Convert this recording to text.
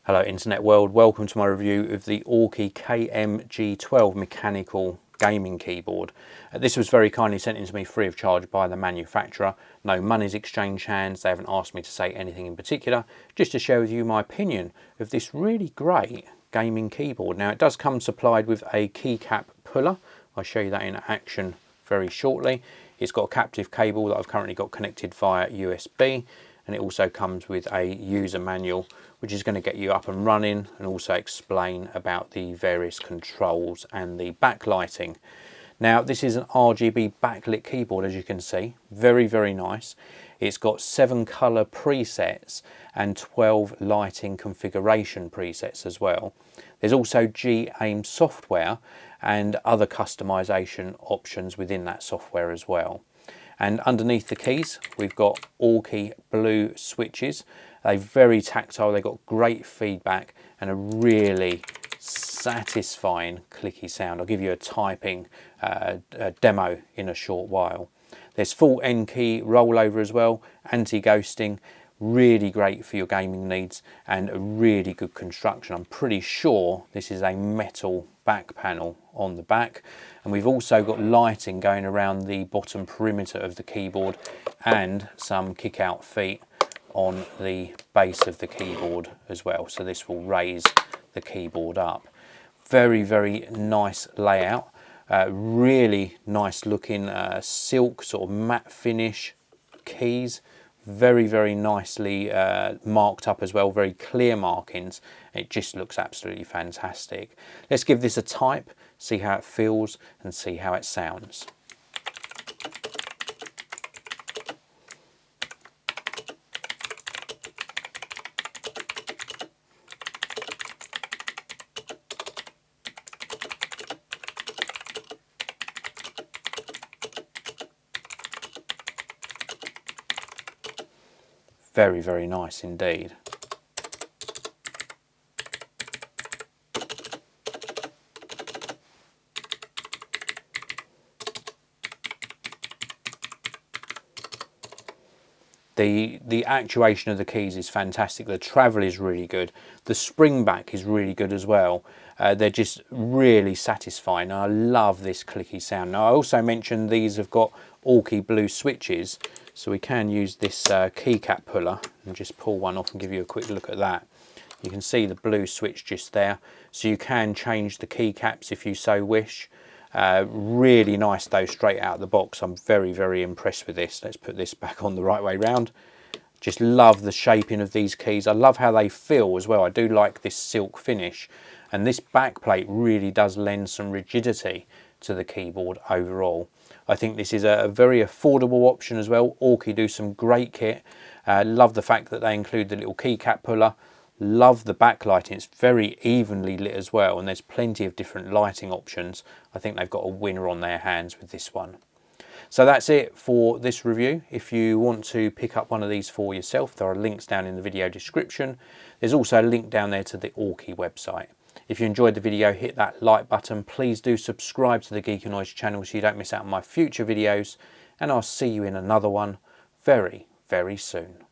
Hello Internet world, welcome to my review of the AUKEY KM-G12 Mechanical Gaming Keyboard. This was very kindly sent in to me free of charge by the manufacturer. No money's exchanged hands, they haven't asked me to say anything in particular, just to share with you my opinion of this really great gaming keyboard. Now it does come supplied with a keycap puller. I'll show you that in action very shortly. It's got a captive cable that I've currently got connected via USB, and it also comes with a user manual which is going to get you up and running and also explain about the various controls and the backlighting. Now this is an RGB backlit keyboard, as you can see, very nice. It's got 7 colour presets and 12 lighting configuration presets as well. There's also G-Aim software and other customization options within that software as well. And underneath the keys we've got AUKEY Blue Switches. They're very tactile, they've got great feedback and a really satisfying clicky sound. I'll give you a typing demo in a short while. There's full N-Key Rollover as well, anti-ghosting, really great for your gaming needs and a really good construction. I'm pretty sure this is a metal back panel on the back, and we've also got lighting going around the bottom perimeter of the keyboard and some kick out feet on the base of the keyboard as well, so this will raise the keyboard up. Very nice layout, really nice looking silk sort of matte finish keys, very nicely marked up as well, very clear markings. It just looks absolutely fantastic. Let's give this a type, see how it feels and see how it sounds. Very nice indeed. The actuation of the keys is fantastic. The travel is really good. The spring back is really good as well. They're just really satisfying. I love this clicky sound. Now I also mentioned these have got AUKEY Blue Switches, so we can use this keycap puller and just pull one off and give you a quick look at that. You can see the blue switch just there, so you can change the keycaps if you so wish. Really nice though, straight out of the box. I'm very impressed with this. Let's put this back on the right way round. Just love the shaping of these keys. I love how they feel as well. I do like this silk finish, and this backplate really does lend some rigidity to the keyboard overall. I think this is a very affordable option as well. AUKEY do some great kit. Love the fact that they include the little keycap puller. Love the backlighting, it's very evenly lit as well, and there's plenty of different lighting options. I think they've got a winner on their hands with this one. So that's it for this review. If you want to pick up one of these for yourself, there are links down in the video description. There's also a link down there to the AUKEY website. If you enjoyed the video, hit that like button. Please do subscribe to the Geekanoids channel so you don't miss out on my future videos, and I'll see you in another one very soon.